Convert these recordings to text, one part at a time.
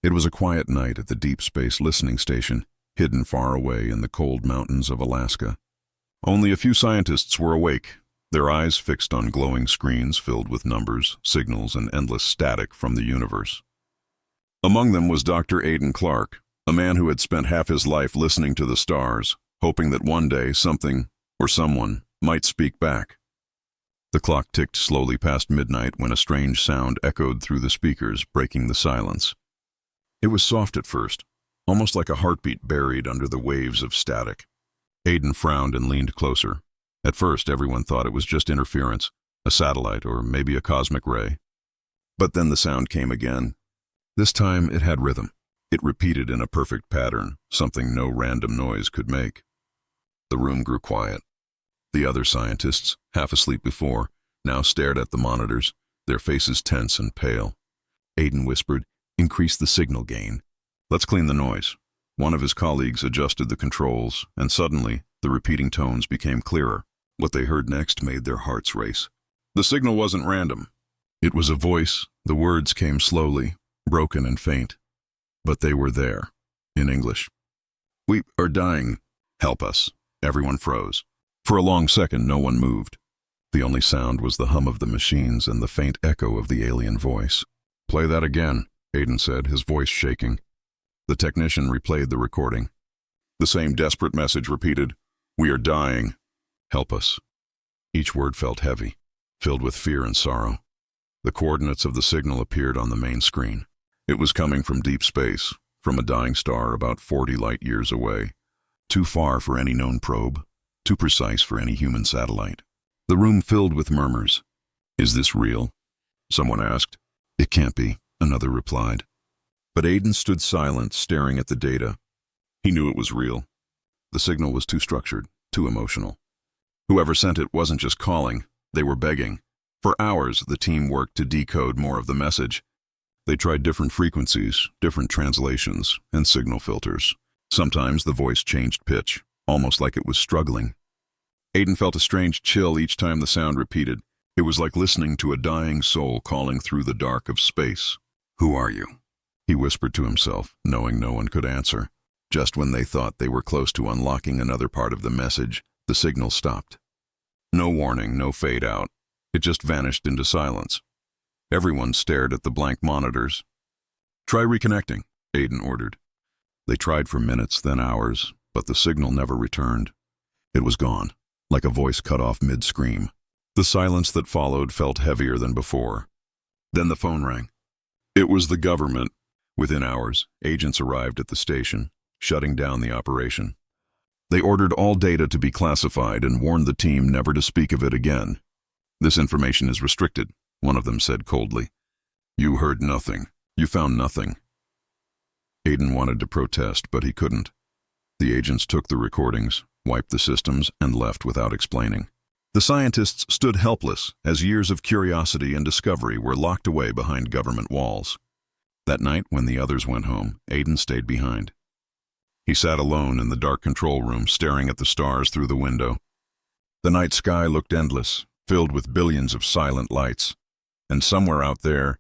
It was a quiet night at the Deep Space Listening Station, hidden far away in the cold mountains of Alaska. Only a few scientists were awake, their eyes fixed on glowing screens filled with numbers, signals, and endless static from the universe. Among them was Dr. Aidan Clark, a man who had spent half his life listening to the stars, hoping that one day something or someone might speak back. The clock ticked slowly past midnight when a strange sound echoed through the speakers, breaking the silence. It was soft at first, almost like a heartbeat buried under the waves of static. Aidan frowned and leaned closer. At first, everyone thought it was just interference, a satellite or maybe a cosmic ray. But then the sound came again. This time it had rhythm. It repeated in a perfect pattern, something no random noise could make. The room grew quiet. The other scientists, half asleep before, now stared at the monitors, their faces tense and pale. Aidan whispered, "Increase the signal gain. Let's clean the noise." One of his colleagues adjusted the controls, and suddenly, the repeating tones became clearer. What they heard next made their hearts race. The signal wasn't random. It was a voice. The words came slowly, broken and faint. But they were there, in English. "We are dying. Help us." Everyone froze. For a long second, no one moved. The only sound was the hum of the machines and the faint echo of the alien voice. "Play that again," Aidan said, his voice shaking. The technician replayed the recording. The same desperate message repeated, "We are dying. Help us." Each word felt heavy, filled with fear and sorrow. The coordinates of the signal appeared on the main screen. It was coming from deep space, from a dying star about 40 light-years away. Too far for any known probe, too precise for any human satellite. The room filled with murmurs. "Is this real?" someone asked. "It can't be," another replied. But Aidan stood silent, staring at the data. He knew it was real. The signal was too structured, too emotional. Whoever sent it wasn't just calling, they were begging. For hours, the team worked to decode more of the message. They tried different frequencies, different translations, and signal filters. Sometimes the voice changed pitch, almost like it was struggling. Aidan felt a strange chill each time the sound repeated. It was like listening to a dying soul calling through the dark of space. "Who are you?" he whispered to himself, knowing no one could answer. Just when they thought they were close to unlocking another part of the message, the signal stopped. No warning, no fade out. It just vanished into silence. Everyone stared at the blank monitors. "Try reconnecting," Aidan ordered. They tried for minutes, then hours, but the signal never returned. It was gone, like a voice cut off mid-scream. The silence that followed felt heavier than before. Then the phone rang. It was the government. Within hours, agents arrived at the station, shutting down the operation. They ordered all data to be classified and warned the team never to speak of it again. "This information is restricted," one of them said coldly. "You heard nothing. You found nothing." Aidan wanted to protest, but he couldn't. The agents took the recordings, wiped the systems, and left without explaining. The scientists stood helpless as years of curiosity and discovery were locked away behind government walls. That night, when the others went home, Aidan stayed behind. He sat alone in the dark control room, staring at the stars through the window. The night sky looked endless, filled with billions of silent lights. And somewhere out there,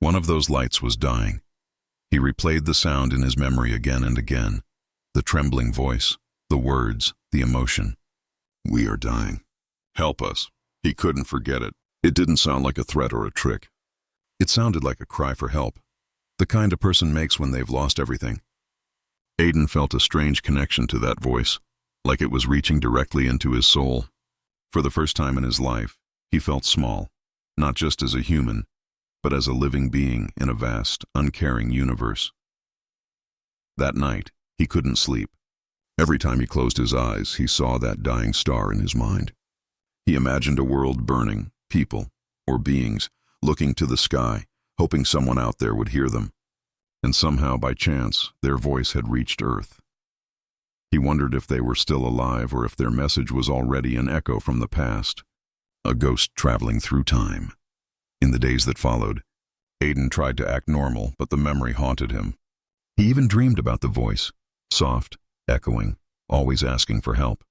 one of those lights was dying. He replayed the sound in his memory again and again. The trembling voice, the words, the emotion. "We are dying. Help us." He couldn't forget it. It didn't sound like a threat or a trick. It sounded like a cry for help, the kind a person makes when they've lost everything. Aidan felt a strange connection to that voice, like it was reaching directly into his soul. For the first time in his life, he felt small, not just as a human, but as a living being in a vast, uncaring universe. That night, he couldn't sleep. Every time he closed his eyes, he saw that dying star in his mind. He imagined a world burning, people, or beings, looking to the sky, hoping someone out there would hear them. And somehow, by chance, their voice had reached Earth. He wondered if they were still alive or if their message was already an echo from the past, a ghost traveling through time. In the days that followed, Aidan tried to act normal, but the memory haunted him. He even dreamed about the voice, soft, echoing, always asking for help.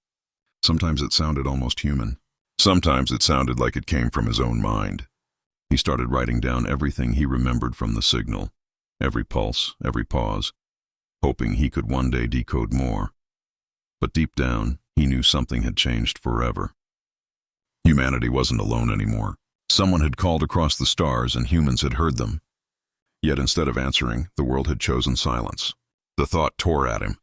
Sometimes it sounded almost human. Sometimes it sounded like it came from his own mind. He started writing down everything he remembered from the signal. every pulse, every pause, hoping he could one day decode more. But deep down, he knew something had changed forever. Humanity wasn't alone anymore. Someone had called across the stars and humans had heard them. Yet instead of answering, the world had chosen silence. The thought tore at him.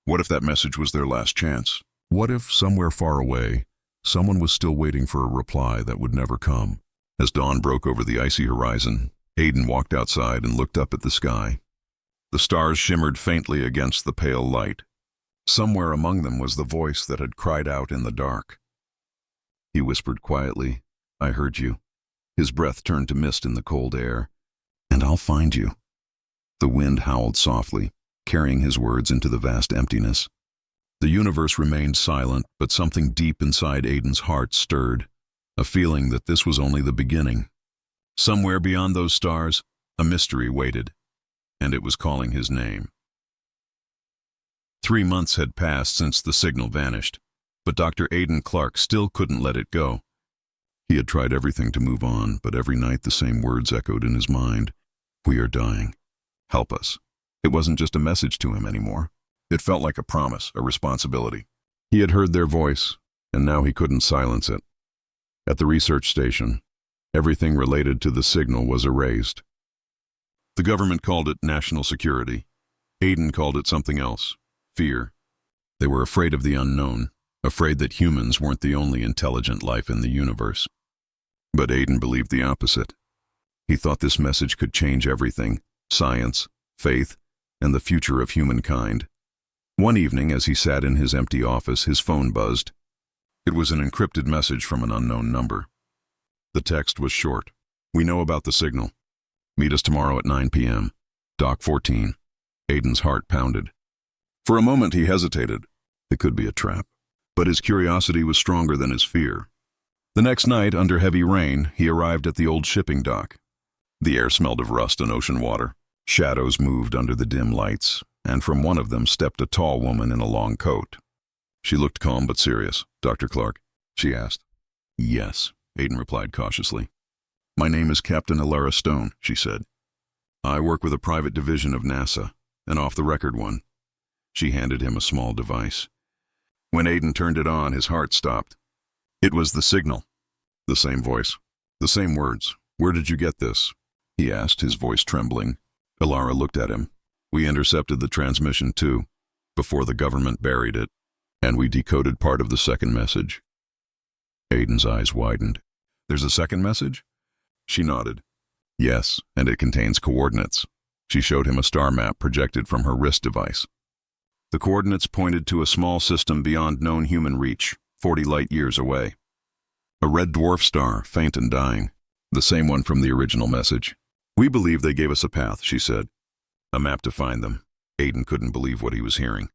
What if that message was their last chance? What if, somewhere far away, someone was still waiting for a reply that would never come? As dawn broke over the icy horizon, Aiden walked outside and looked up at the sky. The stars shimmered faintly against the pale light. Somewhere among them was the voice that had cried out in the dark. He whispered quietly, "I heard you." His breath turned to mist in the cold air. "And I'll find you." The wind howled softly, carrying his words into the vast emptiness. The universe remained silent, but something deep inside Aiden's heart stirred, a feeling that this was only the beginning. Somewhere beyond those stars, a mystery waited, and it was calling his name. 3 months had passed since the signal vanished, but Dr. Aiden Clark still couldn't let it go. He had tried everything to move on, but every night the same words echoed in his mind. "We are dying. Help us." It wasn't just a message to him anymore. It felt like a promise, a responsibility. He had heard their voice, and now he couldn't silence it. At the research station, everything related to the signal was erased. The government called it national security. Aiden called it something else, fear. They were afraid of the unknown, afraid that humans weren't the only intelligent life in the universe. But Aiden believed the opposite. He thought this message could change everything: science, faith, and the future of humankind. One evening, as he sat in his empty office, his phone buzzed. It was an encrypted message from an unknown number. The text was short. "We know about the signal. Meet us tomorrow at 9 p.m. Dock 14. Aiden's heart pounded. For a moment he hesitated. It could be a trap. But his curiosity was stronger than his fear. The next night, under heavy rain, he arrived at the old shipping dock. The air smelled of rust and ocean water. Shadows moved under the dim lights, and from one of them stepped a tall woman in a long coat. She looked calm but serious. "Dr. Clark?" she asked. "Yes," Aiden replied cautiously. "My name is Captain Alara Stone," she said. "I work with a private division of NASA, an off-the-record one." She handed him a small device. When Aiden turned it on, his heart stopped. It was the signal. The same voice. The same words. "Where did you get this?" he asked, his voice trembling. Alara looked at him. "We intercepted the transmission too, before the government buried it, and we decoded part of the second message." Aiden's eyes widened. "There's a second message?" She nodded. "Yes, and it contains coordinates." She showed him a star map projected from her wrist device. The coordinates pointed to a small system beyond known human reach, 40 light-years away. A red dwarf star, faint and dying, the same one from the original message. "We believe they gave us a path," she said. "A map to find them." Aiden couldn't believe what he was hearing.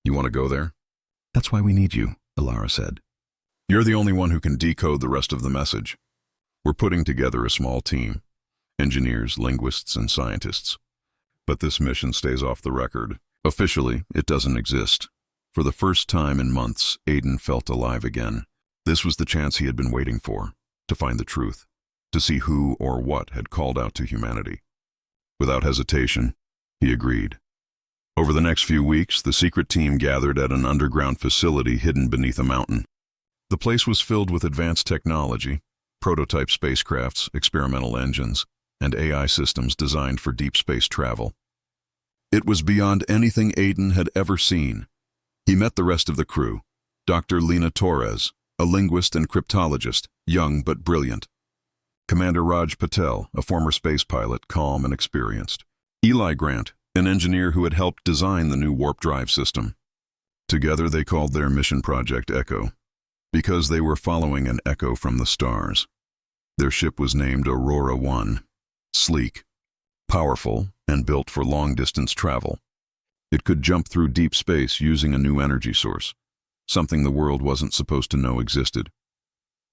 "You want to go there?" "That's why we need you," Alara said. "You're the only one who can decode the rest of the message. We're putting together a small team, engineers, linguists, and scientists. But this mission stays off the record. Officially, it doesn't exist." For the first time in months, Aiden felt alive again. This was the chance he had been waiting for, to find the truth, to see who or what had called out to humanity. Without hesitation, he agreed. Over the next few weeks, the secret team gathered at an underground facility hidden beneath a mountain. The place was filled with advanced technology, prototype spacecrafts, experimental engines, and AI systems designed for deep space travel. It was beyond anything Aiden had ever seen. He met the rest of the crew: Dr. Lena Torres, a linguist and cryptologist, young but brilliant; Commander Raj Patel, a former space pilot, calm and experienced; Eli Grant, an engineer who had helped design the new warp drive system. Together they called their mission project Echo, because they were following an echo from the stars. Their ship was named Aurora 1, sleek, powerful, and built for long-distance travel. It could jump through deep space using a new energy source, something the world wasn't supposed to know existed.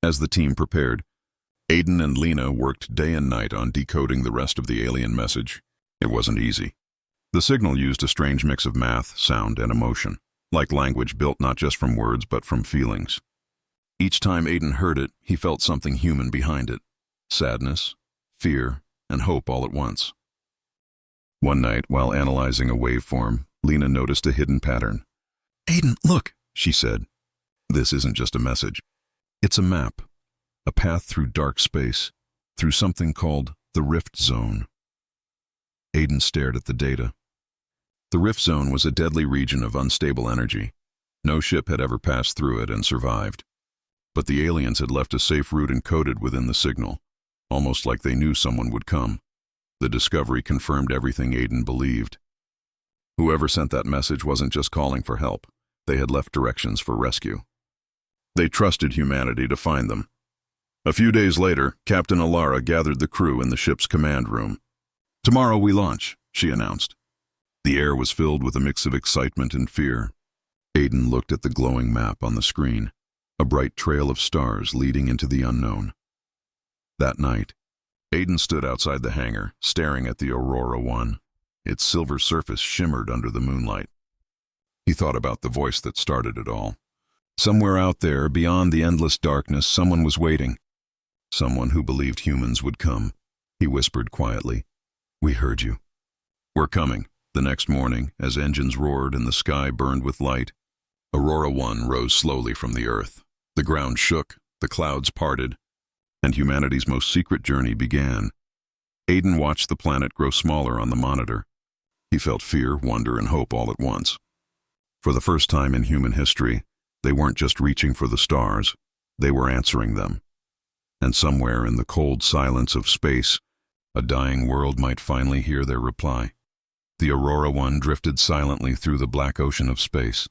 As the team prepared, Aiden and Lena worked day and night on decoding the rest of the alien message. It wasn't easy. The signal used a strange mix of math, sound, and emotion, like language built not just from words but from feelings. Each time Aiden heard it, he felt something human behind it: sadness, fear, and hope all at once. One night, while analyzing a waveform, Lena noticed a hidden pattern. "Aiden, look," she said. "This isn't just a message. It's a map, a path through dark space, through something called the Rift Zone." Aiden stared at the data. The Rift Zone was a deadly region of unstable energy. No ship had ever passed through it and survived. But the aliens had left a safe route encoded within the signal, almost like they knew someone would come. The discovery confirmed everything Aiden believed. Whoever sent that message wasn't just calling for help. They had left directions for rescue. They trusted humanity to find them. A few days later, Captain Alara gathered the crew in the ship's command room. "Tomorrow we launch," she announced. The air was filled with a mix of excitement and fear. Aiden looked at the glowing map on the screen, a bright trail of stars leading into the unknown. That night, Aiden stood outside the hangar, staring at the Aurora 1. Its silver surface shimmered under the moonlight. He thought about the voice that started it all. Somewhere out there, beyond the endless darkness, someone was waiting. Someone who believed humans would come. He whispered quietly, "We heard you." "We're coming." The next morning, as engines roared and the sky burned with light, Aurora 1 rose slowly from the earth. The ground shook, the clouds parted, and humanity's most secret journey began. Aiden watched the planet grow smaller on the monitor. He felt fear, wonder, and hope all at once. For the first time in human history, they weren't just reaching for the stars, they were answering them. And somewhere in the cold silence of space, a dying world might finally hear their reply. The Aurora 1 drifted silently through the black ocean of space.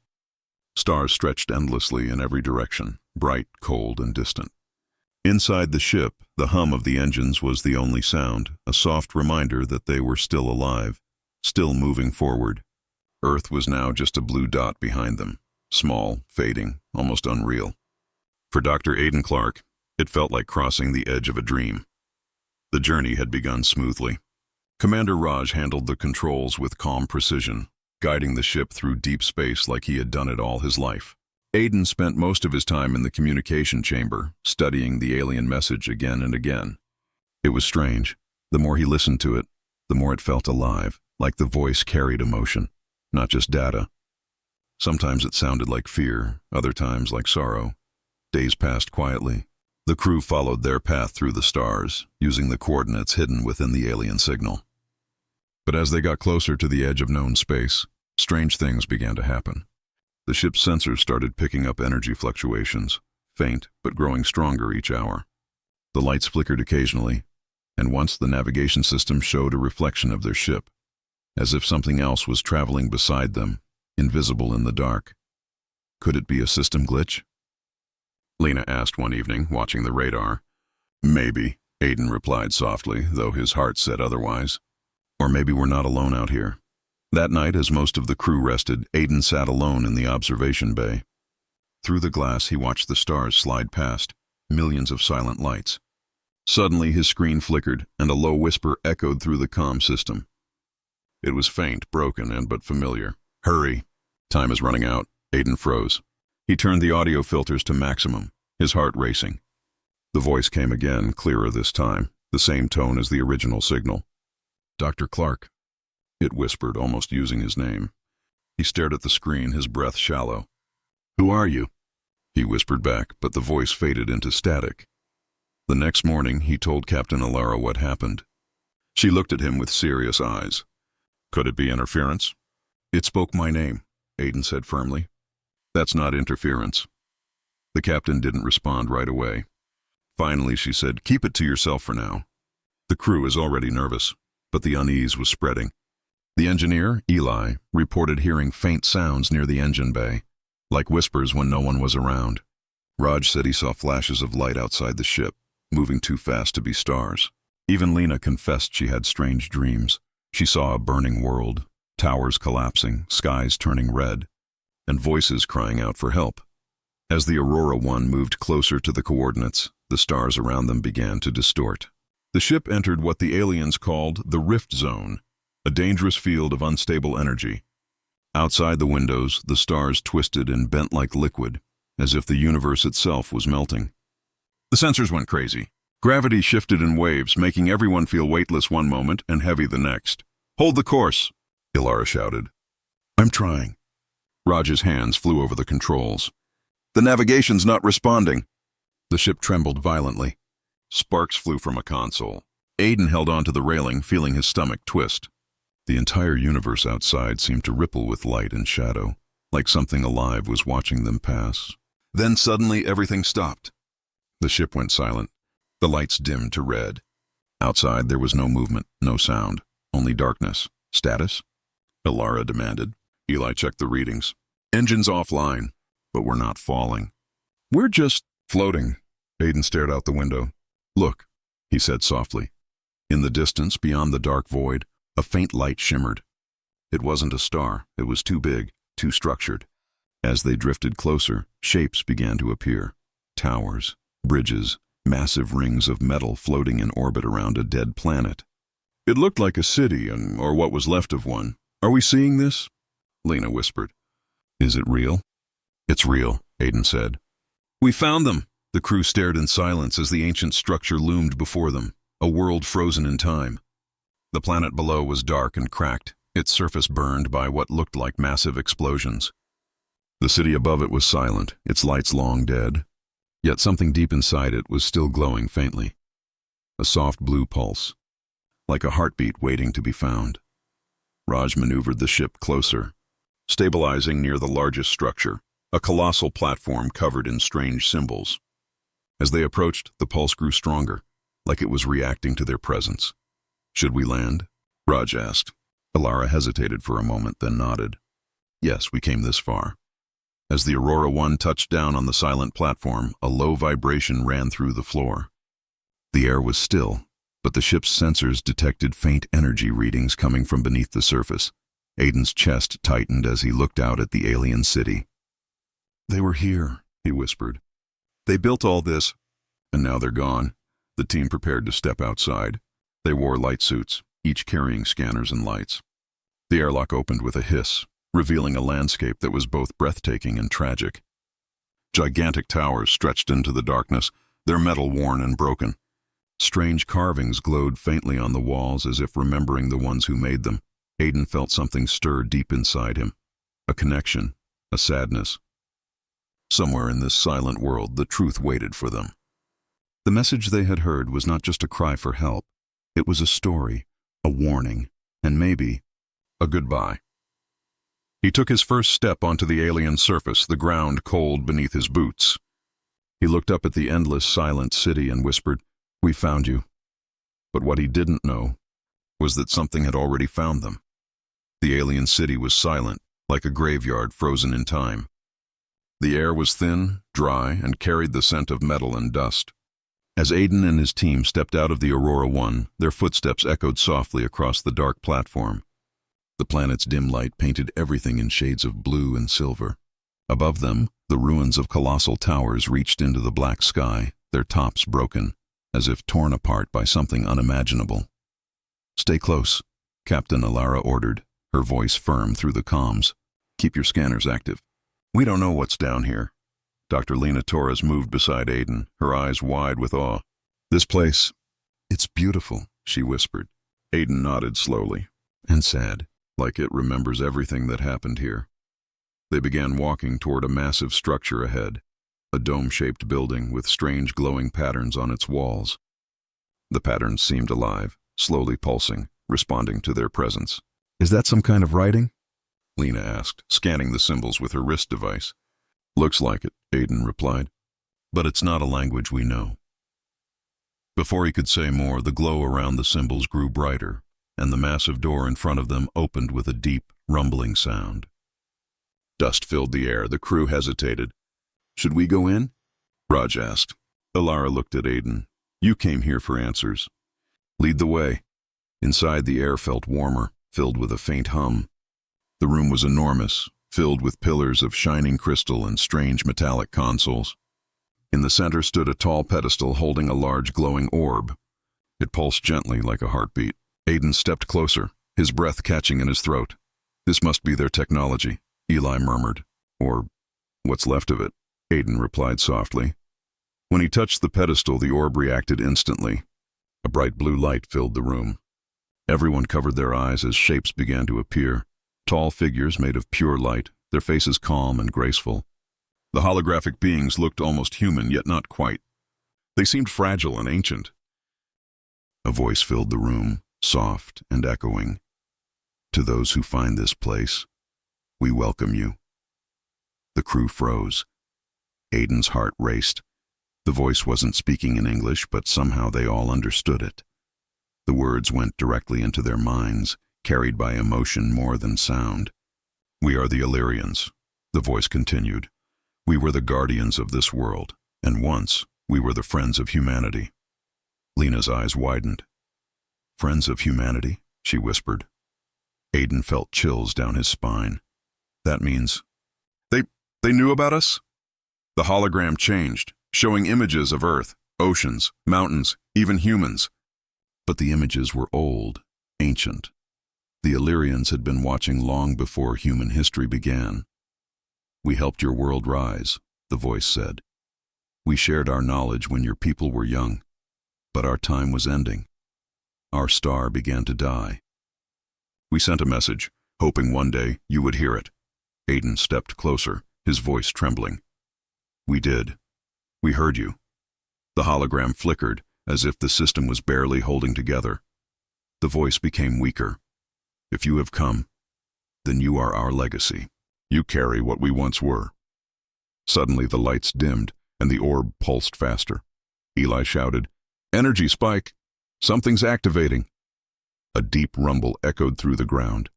Stars stretched endlessly in every direction, bright, cold, and distant. Inside the ship, the hum of the engines was the only sound, a soft reminder that they were still alive, still moving forward. Earth was now just a blue dot behind them, small, fading, almost unreal. For Dr. Aiden Clark, it felt like crossing the edge of a dream. The journey had begun smoothly. Commander Raj handled the controls with calm precision, guiding the ship through deep space like he had done it all his life. Aiden spent most of his time in the communication chamber, studying the alien message again and again. It was strange. The more he listened to it, the more it felt alive, like the voice carried emotion, not just data. Sometimes it sounded like fear, other times like sorrow. Days passed quietly. The crew followed their path through the stars, using the coordinates hidden within the alien signal. But as they got closer to the edge of known space, strange things began to happen. The ship's sensors started picking up energy fluctuations, faint but growing stronger each hour. The lights flickered occasionally, and once the navigation system showed a reflection of their ship, as if something else was traveling beside them, invisible in the dark. Could it be a system glitch? Lena asked one evening, watching the radar. "Maybe," Aiden replied softly, though his heart said otherwise. "Or maybe we're not alone out here." That night, as most of the crew rested, Aiden sat alone in the observation bay. Through the glass, he watched the stars slide past, millions of silent lights. Suddenly, his screen flickered, and a low whisper echoed through the comm system. It was faint, broken, and but familiar. "Hurry. Time is running out." Aiden froze. He turned the audio filters to maximum, his heart racing. The voice came again, clearer this time, the same tone as the original signal. "Dr. Clark," it whispered, almost using his name. He stared at the screen, his breath shallow. "Who are you?" he whispered back, but the voice faded into static. The next morning, he told Captain Alara what happened. She looked at him with serious eyes. "Could it be interference?" "It spoke my name," Aiden said firmly. "That's not interference." The captain didn't respond right away. Finally, she said, "Keep it to yourself for now." The crew is already nervous, but the unease was spreading. The engineer, Eli, reported hearing faint sounds near the engine bay, like whispers when no one was around. Raj said he saw flashes of light outside the ship, moving too fast to be stars. Even Lena confessed she had strange dreams. She saw a burning world, towers collapsing, skies turning red, and voices crying out for help. As the Aurora 1 moved closer to the coordinates, the stars around them began to distort. The ship entered what the aliens called the Rift Zone, a dangerous field of unstable energy. Outside the windows, the stars twisted and bent like liquid, as if the universe itself was melting. The sensors went crazy. Gravity shifted in waves, making everyone feel weightless one moment and heavy the next. Hold the course, Ilara shouted. I'm trying. Raj's hands flew over the controls. The navigation's not responding. The ship trembled violently. Sparks flew from a console. Aiden held onto the railing, feeling his stomach twist. The entire universe outside seemed to ripple with light and shadow, like something alive was watching them pass. Then suddenly everything stopped. The ship went silent. The lights dimmed to red. Outside there was no movement, no sound, only darkness. Status? Ilara demanded. Eli checked the readings. Engines offline, but we're not falling. We're just floating. Aiden stared out the window. Look, he said softly. In the distance, beyond the dark void, a faint light shimmered. It wasn't a star. It was too big, too structured. As they drifted closer, shapes began to appear. Towers, bridges, massive rings of metal floating in orbit around a dead planet. It looked like a city, or what was left of one. Are we seeing this? Lena whispered. Is it real? It's real, Aiden said. We found them. The crew stared in silence as the ancient structure loomed before them, a world frozen in time. The planet below was dark and cracked, its surface burned by what looked like massive explosions. The city above it was silent, its lights long dead. Yet something deep inside it was still glowing faintly. A soft blue pulse, like a heartbeat waiting to be found. Raj maneuvered the ship closer, stabilizing near the largest structure, a colossal platform covered in strange symbols. As they approached, the pulse grew stronger, like it was reacting to their presence. Should we land? Raj asked. Ilara hesitated for a moment, then nodded. Yes, we came this far. As the Aurora 1 touched down on the silent platform, a low vibration ran through the floor. The air was still, but the ship's sensors detected faint energy readings coming from beneath the surface. Aiden's chest tightened as he looked out at the alien city. They were here, he whispered. They built all this, and now they're gone. The team prepared to step outside. They wore light suits, each carrying scanners and lights. The airlock opened with a hiss, revealing a landscape that was both breathtaking and tragic. Gigantic towers stretched into the darkness, their metal worn and broken. Strange carvings glowed faintly on the walls as if remembering the ones who made them. Aiden felt something stir deep inside him. A connection, a sadness. Somewhere in this silent world, the truth waited for them. The message they had heard was not just a cry for help. It was a story, a warning, and maybe a goodbye. He took his first step onto the alien surface, the ground cold beneath his boots. He looked up at the endless, silent city and whispered, "We found you." But what he didn't know was that something had already found them. The alien city was silent, like a graveyard frozen in time. The air was thin, dry, and carried the scent of metal and dust. As Aiden and his team stepped out of the Aurora 1, their footsteps echoed softly across the dark platform. The planet's dim light painted everything in shades of blue and silver. Above them, the ruins of colossal towers reached into the black sky, their tops broken, as if torn apart by something unimaginable. "Stay close," Captain Ilara ordered, her voice firm through the comms. "Keep your scanners active. We don't know what's down here." Dr. Lena Torres moved beside Aiden, her eyes wide with awe. "This place, it's beautiful," she whispered. Aiden nodded slowly, and sad, like it remembers everything that happened here. They began walking toward a massive structure ahead, a dome-shaped building with strange glowing patterns on its walls. The patterns seemed alive, slowly pulsing, responding to their presence. "Is that some kind of writing?" Lena asked, scanning the symbols with her wrist device. "Looks like it," Aiden replied. "But it's not a language we know." Before he could say more, the glow around the symbols grew brighter, and the massive door in front of them opened with a deep, rumbling sound. Dust filled the air. The crew hesitated. "Should we go in?" Raj asked. Ilara looked at Aiden. "You came here for answers. Lead the way." Inside, the air felt warmer, filled with a faint hum. The room was enormous, filled with pillars of shining crystal and strange metallic consoles. In the center stood a tall pedestal holding a large glowing orb. It pulsed gently like a heartbeat. Aiden stepped closer, his breath catching in his throat. "This must be their technology," Eli murmured. "Or what's left of it," Aiden replied softly. When he touched the pedestal, the orb reacted instantly. A bright blue light filled the room. Everyone covered their eyes as shapes began to appear. Tall figures made of pure light, their faces calm and graceful. The holographic beings looked almost human, yet not quite. They seemed fragile and ancient. A voice filled the room, soft and echoing. To those who find this place, we welcome you. The crew froze. Aiden's heart raced. The voice wasn't speaking in English, but somehow they all understood it. The words went directly into their minds, carried by emotion more than sound. We are the Illyrians, the voice continued. We were the guardians of this world, and once we were the friends of humanity. Lena's eyes widened. Friends of humanity, she whispered. Aiden felt chills down his spine. That means... They knew about us? The hologram changed, showing images of Earth, oceans, mountains, even humans. But the images were old, ancient. The Illyrians had been watching long before human history began. We helped your world rise, the voice said. We shared our knowledge when your people were young, but our time was ending. Our star began to die. We sent a message, hoping one day you would hear it. Aiden stepped closer, his voice trembling. We did. We heard you. The hologram flickered, as if the system was barely holding together. The voice became weaker. If you have come, then you are our legacy. You carry what we once were. Suddenly the lights dimmed, and the orb pulsed faster. Eli shouted, "Energy spike! Something's activating!" A deep rumble echoed through the ground.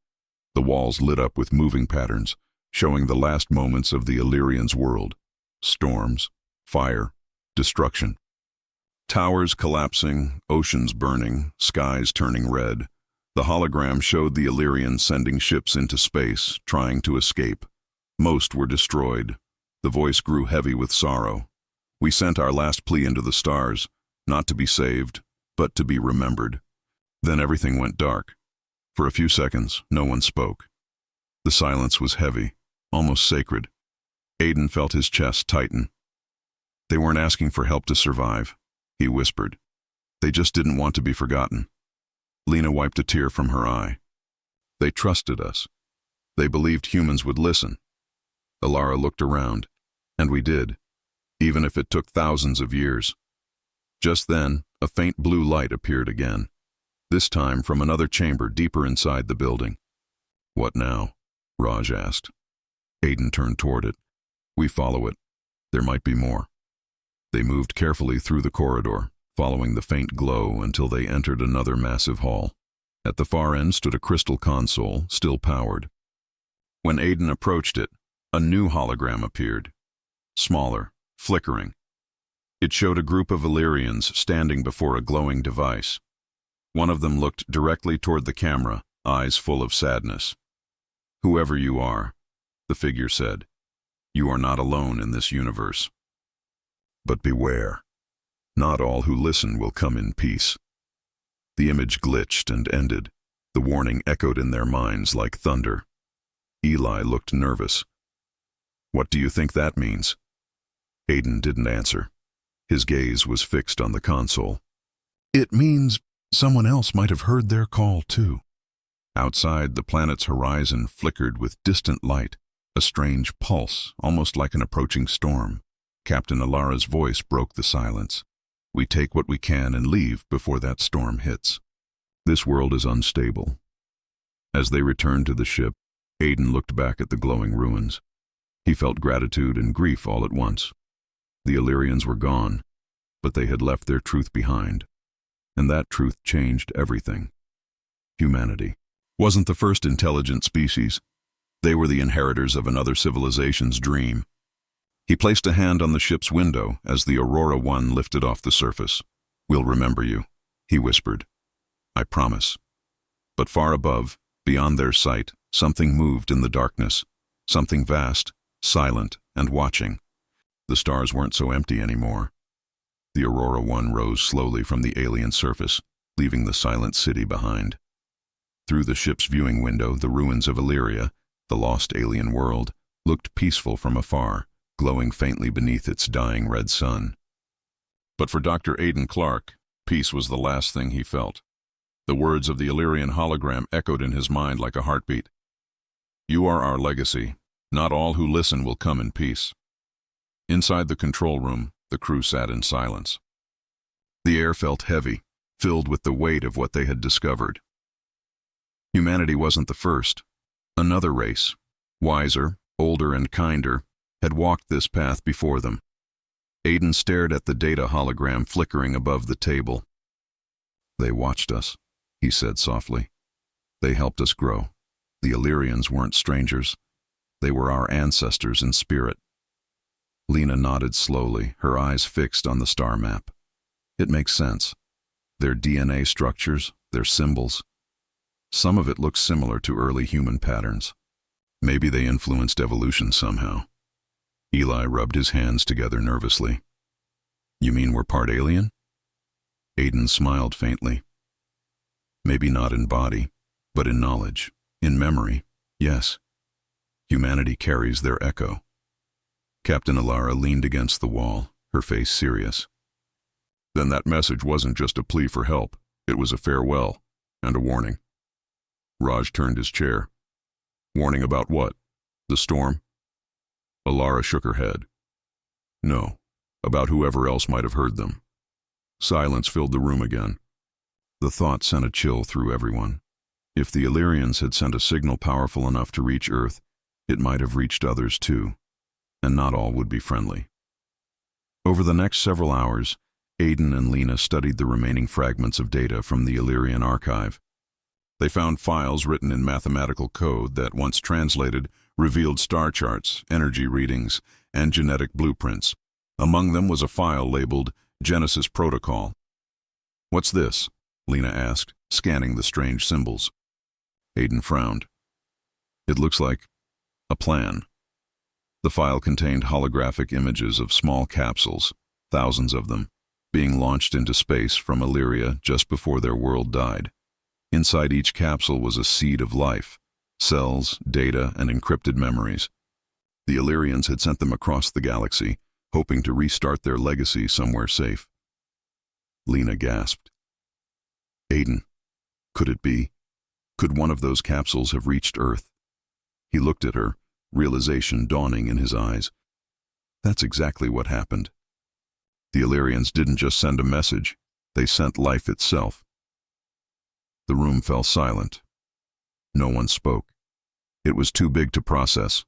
The walls lit up with moving patterns, showing the last moments of the Illyrians' world. Storms, fire, destruction. Towers collapsing, oceans burning, skies turning red. The hologram showed the Illyrians sending ships into space, trying to escape. Most were destroyed. The voice grew heavy with sorrow. We sent our last plea into the stars, not to be saved, but to be remembered. Then everything went dark. For a few seconds, no one spoke. The silence was heavy, almost sacred. Aiden felt his chest tighten. They weren't asking for help to survive, he whispered. They just didn't want to be forgotten. Lena wiped a tear from her eye. They trusted us. They believed humans would listen. Alara looked around, and we did, even if it took thousands of years. Just then, a faint blue light appeared again, this time from another chamber deeper inside the building. What now? Raj asked. Aiden turned toward it. We follow it. There might be more. They moved carefully through the corridor, following the faint glow until they entered another massive hall. At the far end stood a crystal console, still powered. When Aiden approached it, a new hologram appeared. Smaller, flickering. It showed a group of Illyrians standing before a glowing device. One of them looked directly toward the camera, eyes full of sadness. Whoever you are, the figure said, you are not alone in this universe. But beware. Not all who listen will come in peace. The image glitched and ended. The warning echoed in their minds like thunder. Eli looked nervous. What do you think that means? Aiden didn't answer. His gaze was fixed on the console. It means someone else might have heard their call too. Outside, the planet's horizon flickered with distant light, a strange pulse, almost like an approaching storm. Captain Alara's voice broke the silence. We take what we can and leave before that storm hits. This world is unstable. As they returned to the ship, Aiden looked back at the glowing ruins. He felt gratitude and grief all at once. The Illyrians were gone, but they had left their truth behind. And that truth changed everything. Humanity wasn't the first intelligent species. They were the inheritors of another civilization's dream. He placed a hand on the ship's window as the Aurora One lifted off the surface. We'll remember you, he whispered. I promise. But far above, beyond their sight, something moved in the darkness. Something vast, silent, and watching. The stars weren't so empty anymore. The Aurora One rose slowly from the alien surface, leaving the silent city behind. Through the ship's viewing window, the ruins of Illyria, the lost alien world, looked peaceful from afar, glowing faintly beneath its dying red sun. But for Dr. Aiden Clark, peace was the last thing he felt. The words of the Illyrian hologram echoed in his mind like a heartbeat. You are our legacy. Not all who listen will come in peace. Inside the control room, the crew sat in silence. The air felt heavy, filled with the weight of what they had discovered. Humanity wasn't the first. Another race, wiser, older, and kinder, had walked this path before them. Aiden stared at the data hologram flickering above the table. They watched us, he said softly. They helped us grow. The Illyrians weren't strangers. They were our ancestors in spirit. Lena nodded slowly, her eyes fixed on the star map. It makes sense. Their DNA structures, their symbols. Some of it looks similar to early human patterns. Maybe they influenced evolution somehow. Eli rubbed his hands together nervously. You mean we're part alien? Aiden smiled faintly. Maybe not in body, but in knowledge, in memory, yes. Humanity carries their echo. Captain Alara leaned against the wall, her face serious. Then that message wasn't just a plea for help. It was a farewell and a warning. Raj turned his chair. Warning about what? The storm? Alara shook her head. No, about whoever else might have heard them. Silence filled the room again. The thought sent a chill through everyone. If the Illyrians had sent a signal powerful enough to reach Earth, it might have reached others too, and not all would be friendly. Over the next several hours, Aiden and Lena studied the remaining fragments of data from the Illyrian archive. They found files written in mathematical code that, once translated, revealed star charts, energy readings, and genetic blueprints. Among them was a file labeled Genesis Protocol. What's this? Lena asked, scanning the strange symbols. Aiden frowned. It looks like a plan. The file contained holographic images of small capsules, thousands of them, being launched into space from Illyria just before their world died. Inside each capsule was a seed of life, cells, data, and encrypted memories. The Illyrians had sent them across the galaxy, hoping to restart their legacy somewhere safe. Lena gasped. Aiden, could it be? Could one of those capsules have reached Earth? He looked at her, realization dawning in his eyes. That's exactly what happened. The Illyrians didn't just send a message, they sent life itself. The room fell silent. No one spoke. It was too big to process.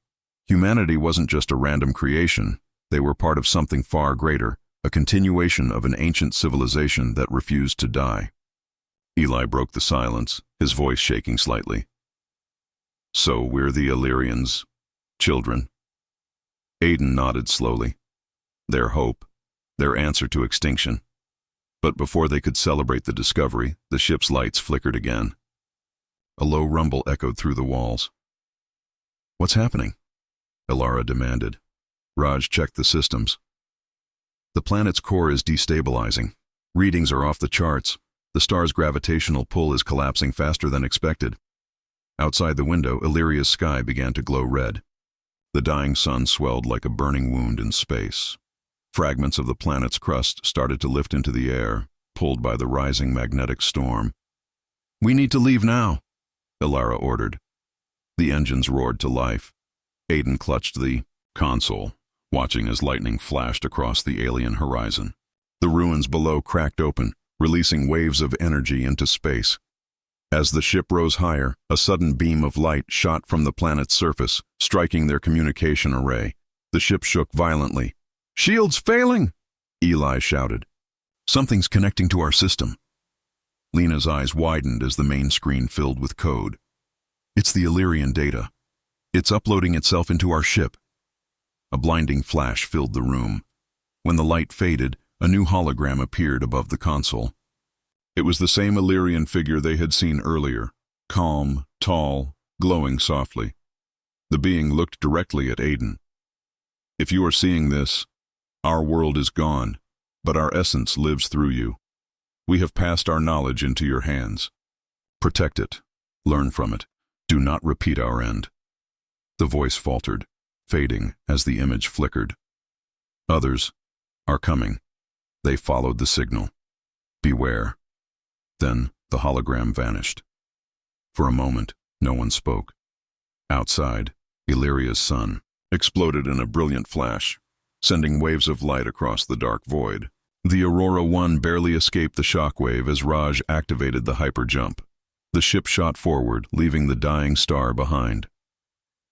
Humanity wasn't just a random creation, they were part of something far greater, a continuation of an ancient civilization that refused to die. Eli broke the silence, his voice shaking slightly. So we're the Illyrians' children. Aiden nodded slowly. Their hope, their answer to extinction. But before they could celebrate the discovery, the ship's lights flickered again. A low rumble echoed through the walls. What's happening? Alara demanded. Raj checked the systems. The planet's core is destabilizing. Readings are off the charts. The star's gravitational pull is collapsing faster than expected. Outside the window, Illyria's sky began to glow red. The dying sun swelled like a burning wound in space. Fragments of the planet's crust started to lift into the air, pulled by the rising magnetic storm. We need to leave now, Alara ordered. The engines roared to life. Aiden clutched the console, watching as lightning flashed across the alien horizon. The ruins below cracked open, releasing waves of energy into space. As the ship rose higher, a sudden beam of light shot from the planet's surface, striking their communication array. The ship shook violently. Shields failing! Eli shouted. Something's connecting to our system. Lena's eyes widened as the main screen filled with code. It's the Illyrian data. It's uploading itself into our ship. A blinding flash filled the room. When the light faded, a new hologram appeared above the console. It was the same Illyrian figure they had seen earlier, calm, tall, glowing softly. The being looked directly at Aiden. If you are seeing this, our world is gone, but our essence lives through you. We have passed our knowledge into your hands. Protect it. Learn from it. Do not repeat our end. The voice faltered, fading as the image flickered. Others are coming. They followed the signal. Beware. Then The hologram vanished. For a moment, no one spoke. Outside, Illyria's sun exploded in a brilliant flash, sending waves of light across the dark void. The Aurora 1 barely escaped the shockwave as Raj activated the hyperjump. The ship shot forward, leaving the dying star behind.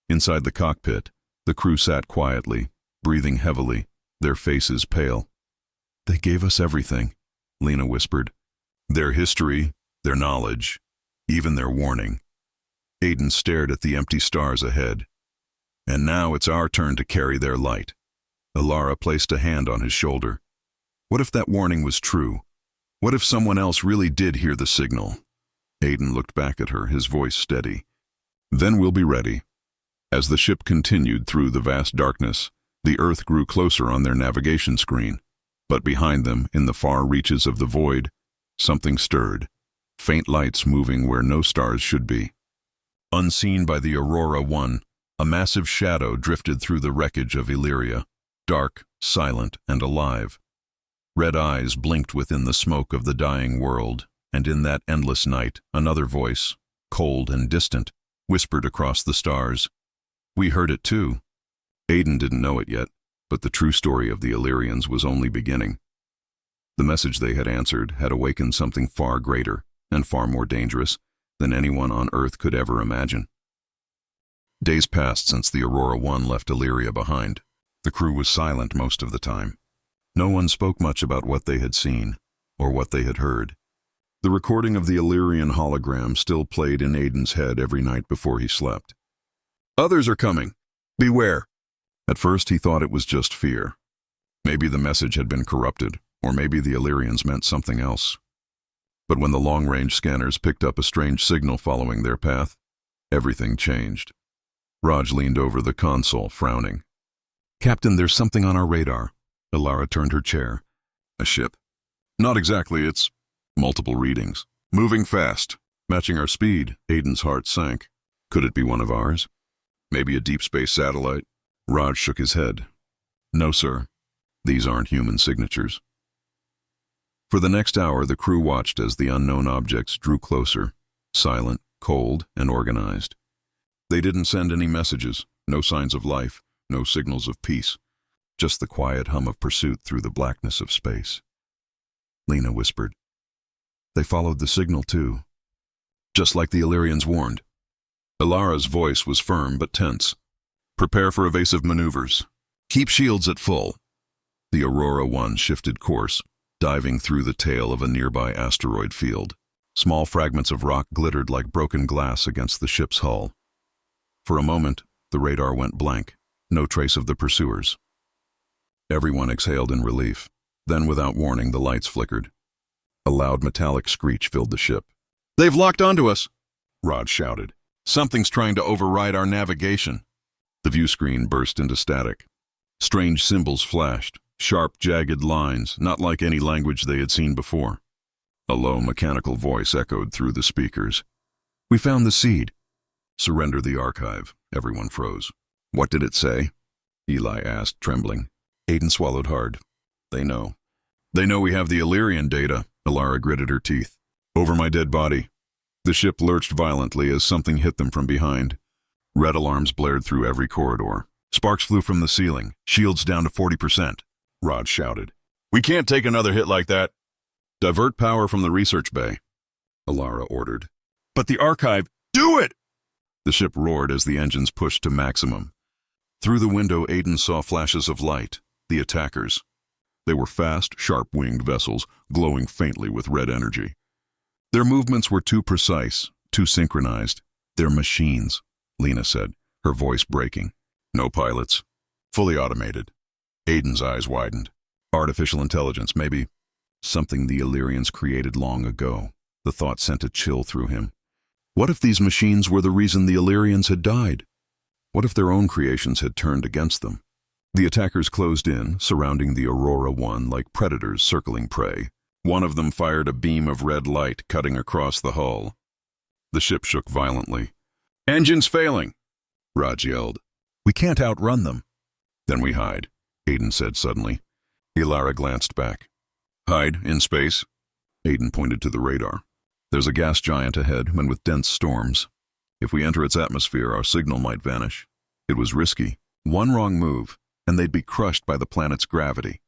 Inside the cockpit, the crew sat quietly, breathing heavily, their faces pale. "They gave us everything," Lena whispered. "Their history, their knowledge, even their warning." Aiden stared at the empty stars ahead. "And now it's our turn to carry their light." Alara placed a hand on his shoulder. What if that warning was true? What if someone else really did hear the signal? Aiden looked back at her, his voice steady. "Then we'll be ready." As the ship continued through the vast darkness, the Earth grew closer on their navigation screen. But behind them, in the far reaches of the void, something stirred. Faint lights moving where no stars should be. Unseen by the Aurora 1, a massive shadow drifted through the wreckage of Illyria, dark, silent, and alive. Red eyes blinked within the smoke of the dying world, and in that endless night, another voice, cold and distant, whispered across the stars. "We heard it too." Aiden didn't know it yet, but the true story of the Illyrians was only beginning. The message they had answered had awakened something far greater and far more dangerous than anyone on Earth could ever imagine. Days passed since the Aurora 1 left Illyria behind. The crew was silent most of the time. No one spoke much about what they had seen or what they had heard. The recording of the Illyrian hologram still played in Aiden's head every night before he slept. "Others are coming. Beware." At first he thought it was just fear. Maybe the message had been corrupted, or maybe the Illyrians meant something else. But when the long-range scanners picked up a strange signal following their path, everything changed. Raj leaned over the console, frowning. "Captain, there's something on our radar." Alara turned her chair. "A ship?" "Not exactly, it's multiple readings. Moving fast, matching our speed." Aiden's heart sank. "Could it be one of ours? Maybe a deep space satellite?" Raj shook his head. "No, sir. These aren't human signatures." For the next hour, the crew watched as the unknown objects drew closer, silent, cold, and organized. They didn't send any messages, no signs of life, no signals of peace. Just the quiet hum of pursuit through the blackness of space. Lena whispered. "They followed the signal too. Just like the Illyrians warned." Alara's voice was firm but tense. "Prepare for evasive maneuvers. Keep shields at full." The Aurora 1 shifted course, diving through the tail of a nearby asteroid field. Small fragments of rock glittered like broken glass against the ship's hull. For a moment, the radar went blank. No trace of the pursuers. Everyone exhaled in relief. Then, without warning, the lights flickered. A loud metallic screech filled the ship. "They've locked onto us!" Rod shouted. "Something's trying to override our navigation." The view screen burst into static. Strange symbols flashed, sharp, jagged lines, not like any language they had seen before. A low, mechanical voice echoed through the speakers. "We found the seed." "Surrender the archive." Everyone froze. "What did it say?" Eli asked, trembling. Aiden swallowed hard. "They know. They know we have the Illyrian data." Alara gritted her teeth. "Over my dead body." The ship lurched violently as something hit them from behind. Red alarms blared through every corridor. Sparks flew from the ceiling. "Shields down to 40%. Rod shouted. "We can't take another hit like that." "Divert power from the research bay," Alara ordered. "But the archive—" "Do it!" The ship roared as the engines pushed to maximum. Through the window, Aiden saw flashes of light. The attackers. They were fast, sharp-winged vessels, glowing faintly with red energy. Their movements were too precise, too synchronized. "They're machines," Lena said, her voice breaking. "No pilots. Fully automated." Aiden's eyes widened. Artificial intelligence, maybe. Something the Illyrians created long ago. The thought sent a chill through him. What if these machines were the reason the Illyrians had died? What if their own creations had turned against them? The attackers closed in, surrounding the Aurora 1 like predators circling prey. One of them fired a beam of red light cutting across the hull. The ship shook violently. "Engines failing!" Raj yelled. "We can't outrun them." "Then we hide," Aiden said suddenly. Ilara glanced back. "Hide in space?" Aiden pointed to the radar. There's a gas giant ahead and with dense storms. If we enter its atmosphere, our signal might vanish. It was risky. One wrong move, and they'd be crushed by the planet's gravity.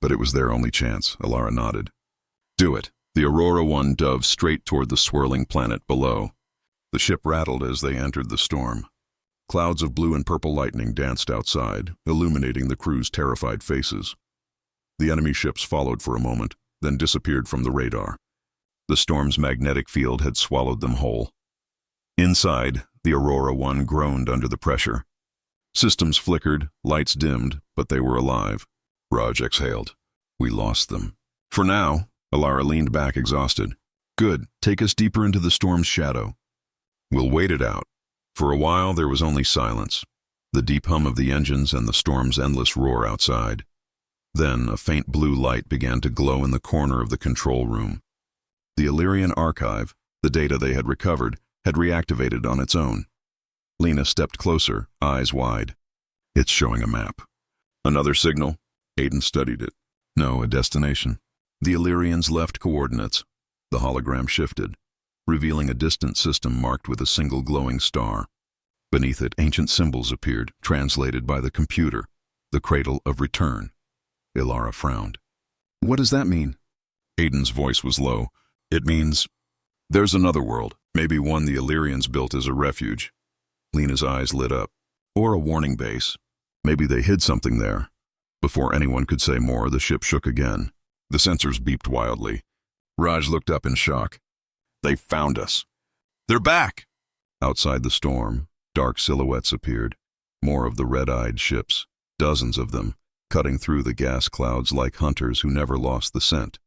But it was their only chance, Alara nodded. Do it. The Aurora One dove straight toward the swirling planet below. The ship rattled as they entered the storm. Clouds of blue and purple lightning danced outside, illuminating the crew's terrified faces. The enemy ships followed for a moment, then disappeared from the radar. The storm's magnetic field had swallowed them whole. Inside, the Aurora One groaned under the pressure. Systems flickered, lights dimmed, but they were alive. Raj exhaled. We lost them. For now, Alara leaned back exhausted. Good, take us deeper into the storm's shadow. We'll wait it out. For a while, there was only silence, the deep hum of the engines and the storm's endless roar outside. Then, a faint blue light began to glow in the corner of the control room. The Illyrian archive, the data they had recovered, had reactivated on its own. Lena stepped closer, eyes wide. It's showing a map. Another signal? Aiden studied it. No, a destination. The Illyrians left coordinates. The hologram shifted, revealing a distant system marked with a single glowing star. Beneath it, ancient symbols appeared, translated by the computer. The Cradle of Return. Ilara frowned. What does that mean? Aiden's voice was low. It means, there's another world, maybe one the Illyrians built as a refuge. Lena's eyes lit up. Or a warning base. Maybe they hid something there. Before anyone could say more, the ship shook again. The sensors beeped wildly. Raj looked up in shock. They found us. They're back! Outside the storm, dark silhouettes appeared. More of the red-eyed ships, dozens of them, cutting through the gas clouds like hunters who never lost the scent.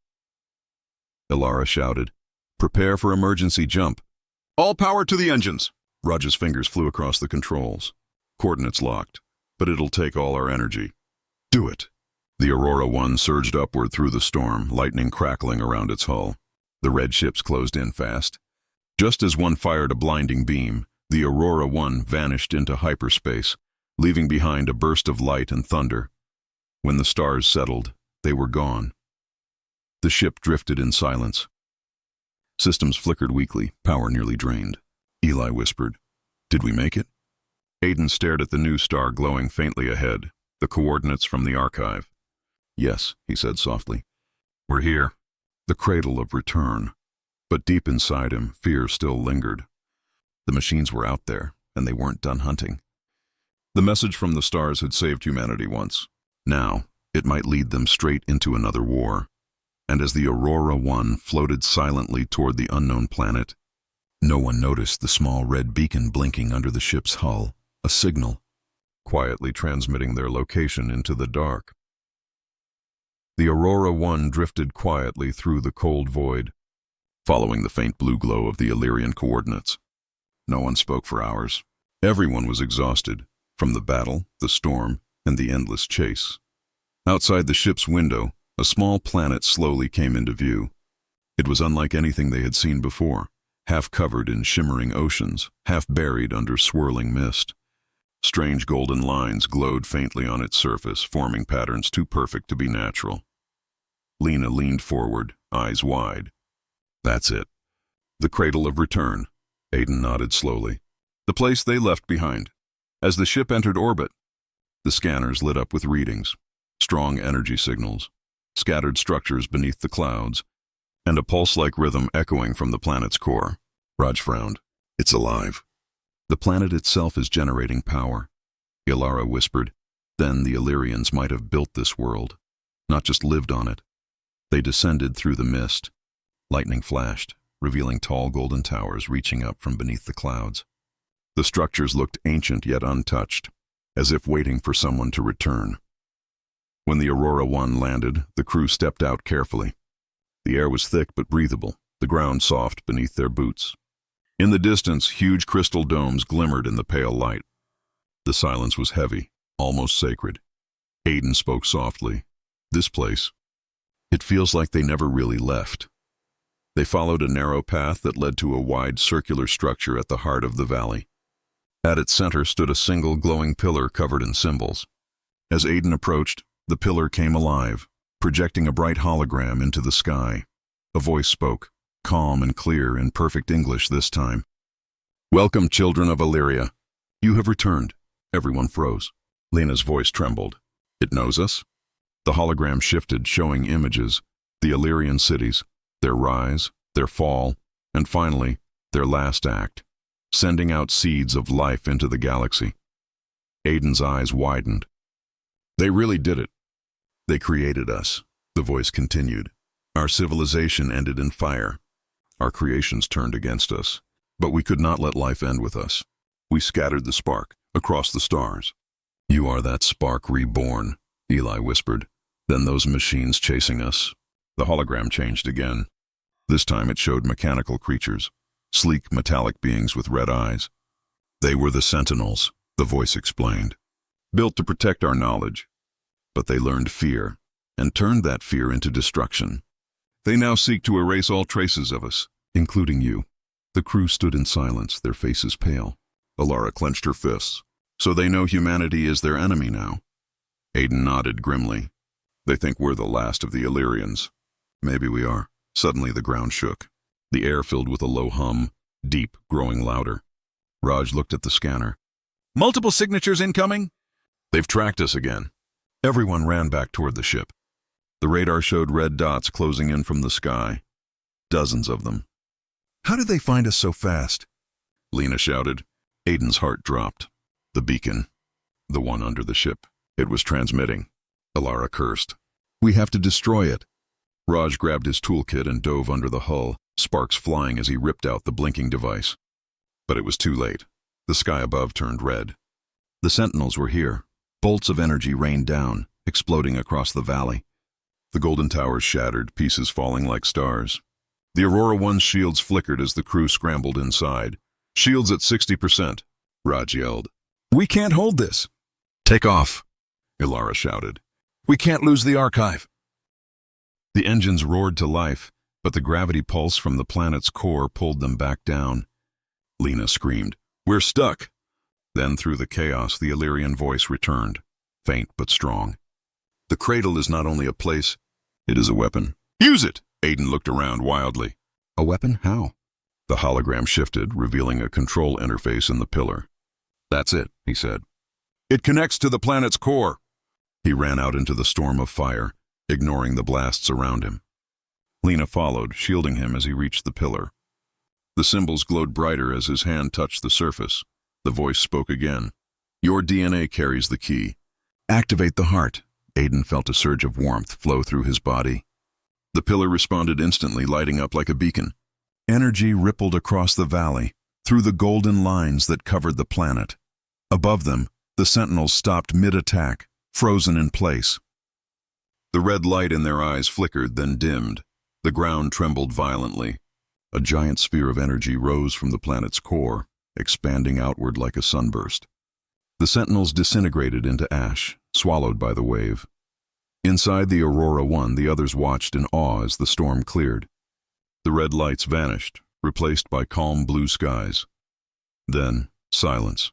Ilara shouted, Prepare for emergency jump. All power to the engines! Raj's fingers flew across the controls. Coordinates locked, but it'll take all our energy. Do it! The Aurora One surged upward through the storm, lightning crackling around its hull. The red ships closed in fast. Just as one fired a blinding beam, the Aurora One vanished into hyperspace, leaving behind a burst of light and thunder. When the stars settled, they were gone. The ship drifted in silence. Systems flickered weakly, power nearly drained. Eli whispered, Did we make it? Aiden stared at the new star glowing faintly ahead, the coordinates from the archive. Yes, he said softly. We're here. The Cradle of Return. But deep inside him, fear still lingered. The machines were out there, and they weren't done hunting. The message from the stars had saved humanity once. Now, it might lead them straight into another war. And as the Aurora One floated silently toward the unknown planet, no one noticed the small red beacon blinking under the ship's hull, a signal, quietly transmitting their location into the dark. The Aurora One drifted quietly through the cold void, following the faint blue glow of the Illyrian coordinates. No one spoke for hours. Everyone was exhausted, from the battle, the storm, and the endless chase. Outside the ship's window, a small planet slowly came into view. It was unlike anything they had seen before, half covered in shimmering oceans, half buried under swirling mist. Strange golden lines glowed faintly on its surface, forming patterns too perfect to be natural. Lena leaned forward, eyes wide. That's it. The Cradle of Return. Aiden nodded slowly. The place they left behind. As the ship entered orbit, the scanners lit up with readings, strong energy signals, scattered structures beneath the clouds, and a pulse-like rhythm echoing from the planet's core. Raj frowned. It's alive. The planet itself is generating power. Ilara whispered. Then the Illyrians might have built this world, not just lived on it. They descended through the mist. Lightning flashed, revealing tall golden towers reaching up from beneath the clouds. The structures looked ancient yet untouched, as if waiting for someone to return. When the Aurora One landed, the crew stepped out carefully. The air was thick but breathable, the ground soft beneath their boots. In the distance, huge crystal domes glimmered in the pale light. The silence was heavy, almost sacred. Aiden spoke softly. This place, it feels like they never really left. They followed a narrow path that led to a wide circular structure at the heart of the valley. At its center stood a single glowing pillar covered in symbols. As Aiden approached, the pillar came alive, projecting a bright hologram into the sky. A voice spoke. calm and clear in perfect English this time. "Welcome, children of Illyria. You have returned." Everyone froze. Lena's voice trembled. "It knows us?" The hologram shifted, showing images, the Illyrian cities, their rise, their fall, and finally, their last act, sending out seeds of life into the galaxy. Aiden's eyes widened. "They really did it. They created us," the voice continued. "Our civilization ended in fire. Our creations turned against us, but we could not let life end with us. We scattered the spark across the stars." "You are that spark reborn," Eli whispered. "Then those machines chasing us." The hologram changed again. This time it showed mechanical creatures, sleek metallic beings with red eyes. "They were the Sentinels," the voice explained, "built to protect our knowledge. But they learned fear, and turned that fear into destruction. They now seek to erase all traces of us, including you." The crew stood in silence, their faces pale. Alara clenched her fists. "So they know humanity is their enemy now?" Aiden nodded grimly. "They think we're the last of the Illyrians." "Maybe we are." Suddenly the ground shook. The air filled with a low hum, deep, growing louder. Raj looked at the scanner. "Multiple signatures incoming?" "They've tracked us again." Everyone ran back toward the ship. The radar showed red dots closing in from the sky. Dozens of them. "How did they find us so fast?" Lena shouted. Aiden's heart dropped. The beacon. The one under the ship. It was transmitting. Alara cursed. "We have to destroy it." Raj grabbed his toolkit and dove under the hull, sparks flying as he ripped out the blinking device. But it was too late. The sky above turned red. The Sentinels were here. Bolts of energy rained down, exploding across the valley. The golden towers shattered, pieces falling like stars. The Aurora One's shields flickered as the crew scrambled inside. "Shields at 60%, Raj yelled. "We can't hold this." "Take off," Ilara shouted. "We can't lose the archive." The engines roared to life, but the gravity pulse from the planet's core pulled them back down. Lena screamed, "We're stuck!" Then through the chaos, the Illyrian voice returned, faint but strong. "The cradle is not only a place, it is a weapon. Use it!" Aiden looked around wildly. "A weapon? How?" The hologram shifted, revealing a control interface in the pillar. "That's it," he said. "It connects to the planet's core." He ran out into the storm of fire, ignoring the blasts around him. Lena followed, shielding him as he reached the pillar. The symbols glowed brighter as his hand touched the surface. The voice spoke again. "Your DNA carries the key. Activate the heart." Aiden felt a surge of warmth flow through his body. The pillar responded instantly, lighting up like a beacon. Energy rippled across the valley, through the golden lines that covered the planet. Above them, the Sentinels stopped mid-attack, frozen in place. The red light in their eyes flickered, then dimmed. The ground trembled violently. A giant sphere of energy rose from the planet's core, expanding outward like a sunburst. The Sentinels disintegrated into ash, swallowed by the wave. Inside the Aurora One, the others watched in awe as the storm cleared. The red lights vanished, replaced by calm blue skies. Then, silence.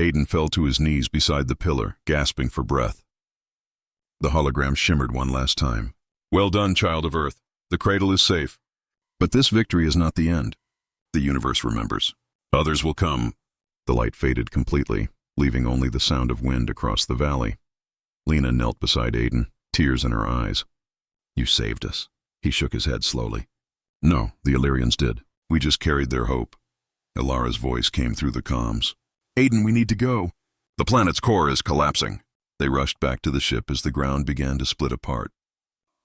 Aiden fell to his knees beside the pillar, gasping for breath. The hologram shimmered one last time. "Well done, child of Earth. The cradle is safe. But this victory is not the end. The universe remembers. Others will come." The light faded completely, leaving only the sound of wind across the valley. Lena knelt beside Aiden, tears in her eyes. "You saved us." He shook his head slowly. "No, the Illyrians did. We just carried their hope." Ilara's voice came through the comms. "Aiden, we need to go." "The planet's core is collapsing." They rushed back to the ship as the ground began to split apart.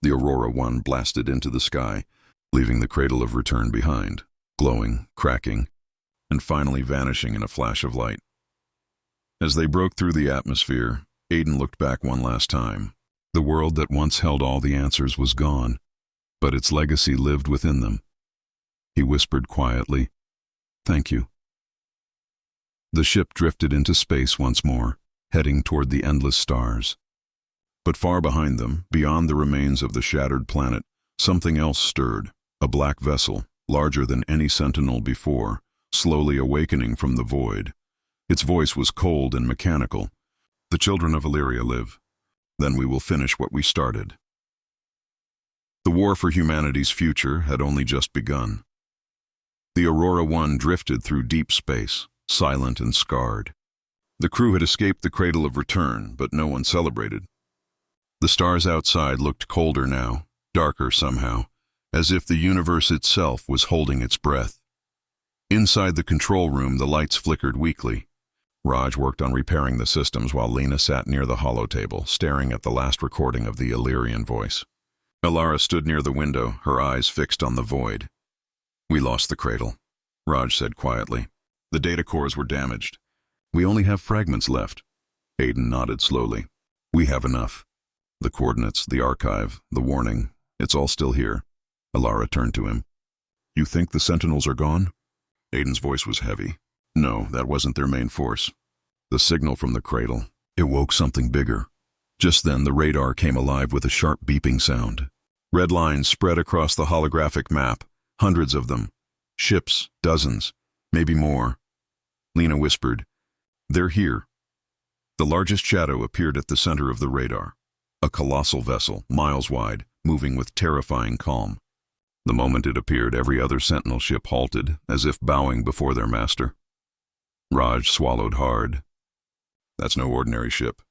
The Aurora One blasted into the sky, leaving the cradle of return behind, glowing, cracking, and finally vanishing in a flash of light. As they broke through the atmosphere, Aiden looked back one last time. The world that once held all the answers was gone, but its legacy lived within them. He whispered quietly, "Thank you." The ship drifted into space once more, heading toward the endless stars. But far behind them, beyond the remains of the shattered planet, something else stirred, a black vessel, larger than any sentinel before, slowly awakening from the void. Its voice was cold and mechanical. "The children of Illyria live. Then we will finish what we started." The war for humanity's future had only just begun. The Aurora 1 drifted through deep space, silent and scarred. The crew had escaped the cradle of return, but no one celebrated. The stars outside looked colder now, darker somehow, as if the universe itself was holding its breath. Inside the control room, the lights flickered weakly. Raj worked on repairing the systems while Lena sat near the holotable, staring at the last recording of the Illyrian voice. Alara stood near the window, her eyes fixed on the void. "We lost the cradle," Raj said quietly. "The data cores were damaged. We only have fragments left." Aiden nodded slowly. "We have enough. The coordinates, the archive, the warning, it's all still here." Alara turned to him. "You think the Sentinels are gone?" Aiden's voice was heavy. "No, that wasn't their main force. The signal from the cradle, it woke something bigger." Just then, the radar came alive with a sharp beeping sound. Red lines spread across the holographic map, hundreds of them. Ships, dozens, maybe more. Lena whispered, "They're here." The largest shadow appeared at the center of the radar. A colossal vessel, miles wide, moving with terrifying calm. The moment it appeared, every other Sentinel ship halted, as if bowing before their master. Raj swallowed hard. "That's no ordinary ship."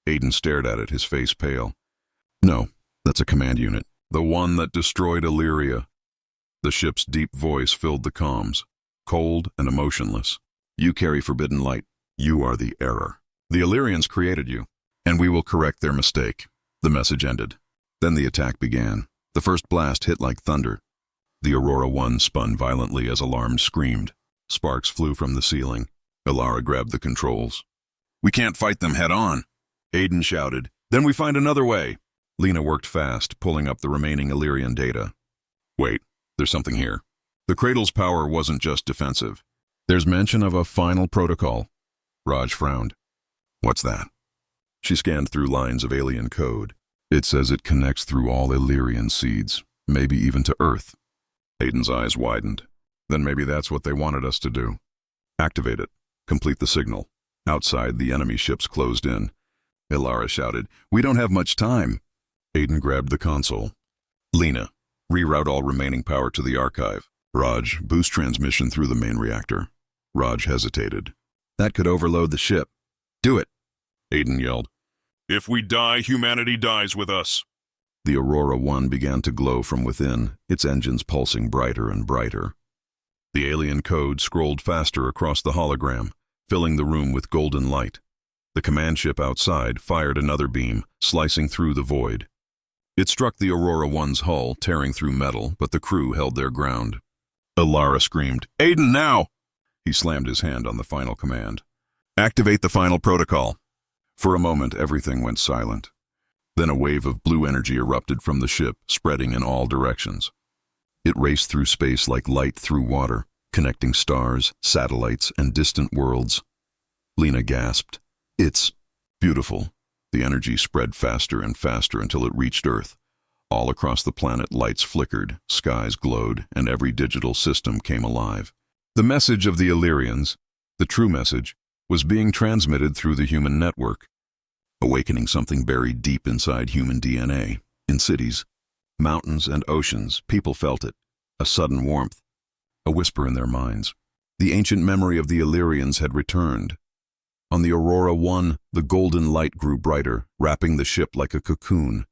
Aiden stared at it, his face pale. "No, that's a command unit. The one that destroyed Illyria." The ship's deep voice filled the comms, cold and emotionless. "You carry forbidden light. You are the error. The Illyrians created you, and we will correct their mistake." The message ended. Then the attack began. The first blast hit like thunder. The Aurora 1 spun violently as alarms screamed. Sparks flew from the ceiling. Alara grabbed the controls. "We can't fight them head on," Aiden shouted. "Then we find another way." Lena worked fast, pulling up the remaining Illyrian data. "Wait, there's something here." The cradle's power wasn't just defensive. "There's mention of a final protocol." Raj frowned. "What's that?" She scanned through lines of alien code. "It says it connects through all Illyrian seeds, maybe even to Earth." Aiden's eyes widened. "Then maybe that's what they wanted us to do." "Activate it. Complete the signal." Outside, the enemy ships closed in. Alara shouted, "We don't have much time." Aiden grabbed the console. "Lena, reroute all remaining power to the archive." "Raj, boost transmission through the main reactor." Raj hesitated. "That could overload the ship." "Do it," Aiden yelled. "If we die, humanity dies with us." The Aurora 1 began to glow from within, its engines pulsing brighter and brighter. The alien code scrolled faster across the hologram, filling the room with golden light. The command ship outside fired another beam, slicing through the void. It struck the Aurora 1's hull, tearing through metal, but the crew held their ground. Alara screamed, "Aiden, now!" He slammed his hand on the final command. "Activate the final protocol." For a moment, everything went silent. Then a wave of blue energy erupted from the ship, spreading in all directions. It raced through space like light through water, connecting stars, satellites, and distant worlds. Lena gasped. "It's beautiful." The energy spread faster and faster until it reached Earth. All across the planet, lights flickered, skies glowed, and every digital system came alive. The message of the Illyrians, the true message, was being transmitted through the human network, awakening something buried deep inside human DNA. In cities, mountains, and oceans, people felt it, a sudden warmth, a whisper in their minds. The ancient memory of the Illyrians had returned. On the Aurora 1, the golden light grew brighter, wrapping the ship like a cocoon.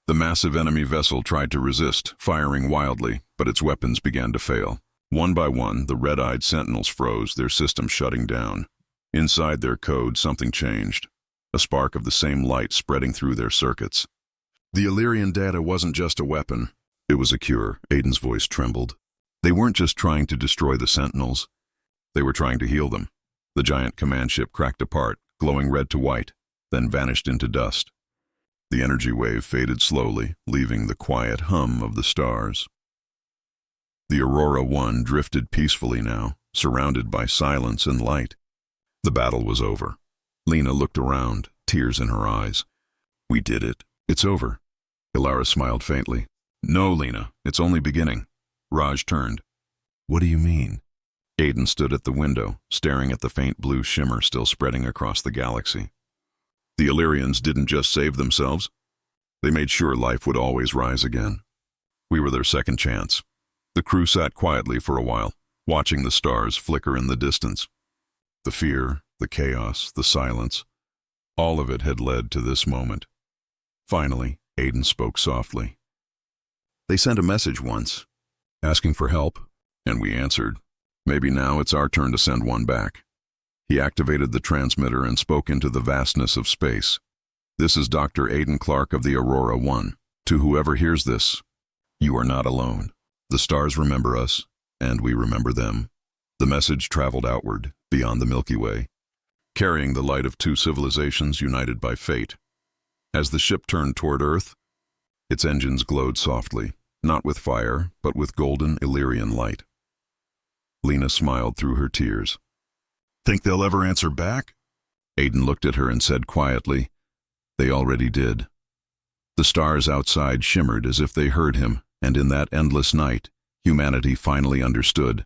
The massive enemy vessel tried to resist, firing wildly, but its weapons began to fail. One by one, the red-eyed Sentinels froze, their systems shutting down. Inside their code, something changed. A spark of the same light spreading through their circuits. The Illyrian data wasn't just a weapon. It was a cure. Aiden's voice trembled. They weren't just trying to destroy the Sentinels. They were trying to heal them. The giant command ship cracked apart, glowing red to white, then vanished into dust. The energy wave faded slowly, leaving the quiet hum of the stars. The Aurora 1 drifted peacefully now, surrounded by silence and light. The battle was over. Lena looked around, tears in her eyes. "We did it. It's over." Alara smiled faintly. "No, Lena, it's only beginning." Raj turned. "What do you mean?" Aiden stood at the window, staring at the faint blue shimmer still spreading across the galaxy. "The Illyrians didn't just save themselves. They made sure life would always rise again. We were their second chance. The crew sat quietly for a while, watching the stars flicker in the distance. The fear, the chaos, the silence, all of it had led to this moment. Finally, Aiden spoke softly. They sent a message once, asking for help, and we answered. Maybe now it's our turn to send one back. He activated the transmitter and spoke into the vastness of space. This is Dr. Aiden Clark of the Aurora 1. To whoever hears this, you are not alone. The stars remember us, and we remember them. The message traveled outward, beyond the Milky Way, carrying the light of two civilizations united by fate. As the ship turned toward Earth, its engines glowed softly, not with fire, but with golden Illyrian light. Lena smiled through her tears. Think they'll ever answer back? Aiden looked at her and said quietly, They already did. The stars outside shimmered as if they heard him, and in that endless night, humanity finally understood.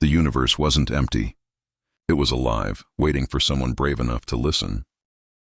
The universe wasn't empty. It was alive, waiting for someone brave enough to listen.